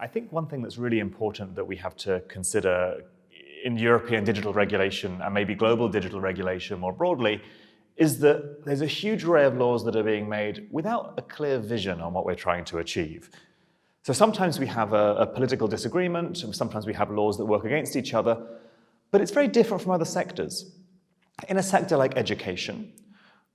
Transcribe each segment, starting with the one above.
I think one thing that's really important that we have to consider in European digital regulation and maybe global digital regulation more broadly is that there's a huge array of laws that are being made without a clear vision on what we're trying to achieve. So sometimes we have a political disagreement, and sometimes we have laws that work against each other, but it's very different from other sectors. In a sector like education,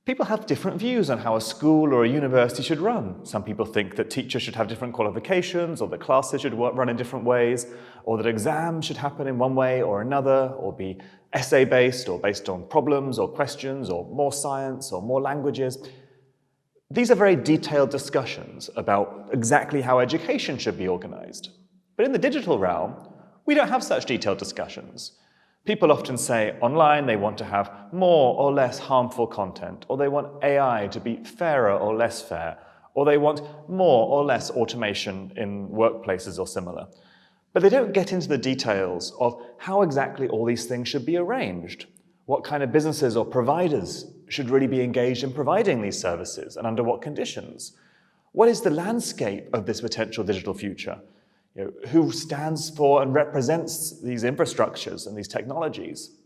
people have different views on how a school or a university should run. Some people think that teachers should have different qualifications, or that classes should run in different ways, or that exams should happen in one way or another, or be essay-based, or based on problems or questions, or more science, or more languages. These are very detailed discussions about exactly how education should be organized. But in the digital realm, we don't have such detailed discussions. People often say online they want to have more or less harmful content, or they want AI to be fairer or less fair, or they want more or less automation in workplaces or similar. But they don't get into the details of how exactly all these things should be arranged, what kind of businesses or providers should really be engaged in providing these services and under what conditions. What is the landscape of this potential digital future? Who stands for and represents these infrastructures and these technologies?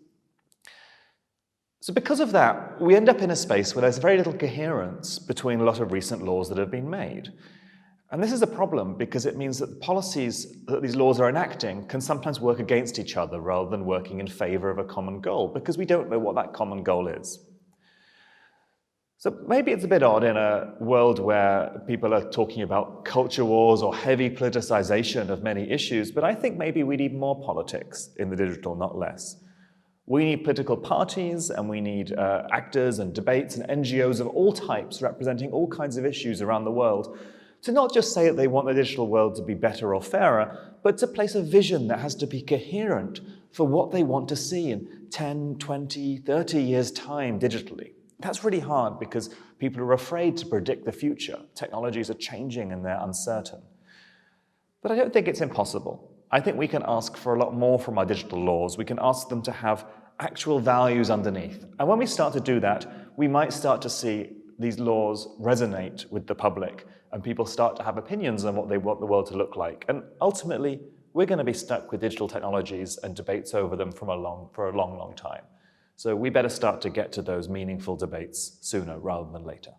So because of that, we end up in a space where there's very little coherence between a lot of recent laws that have been made. And this is a problem because it means that the policies that these laws are enacting can sometimes work against each other rather than working in favor of a common goal, because we don't know what that common goal is. So maybe it's a bit odd in a world where people are talking about culture wars or heavy politicization of many issues, but I think maybe we need more politics in the digital, not less. We need political parties, and we need actors and debates and NGOs of all types representing all kinds of issues around the world to not just say that they want the digital world to be better or fairer, but to place a vision that has to be coherent for what they want to see in 10, 20, 30 years' time digitally. That's really hard because people are afraid to predict the future. Technologies are changing and they're uncertain. But I don't think it's impossible. I think we can ask for a lot more from our digital laws. We can ask them to have actual values underneath. And when we start to do that, we might start to see these laws resonate with the public and people start to have opinions on what they want the world to look like. And ultimately, we're going to be stuck with digital technologies and debates over them for a long, long time. So we better start to get to those meaningful debates sooner rather than later.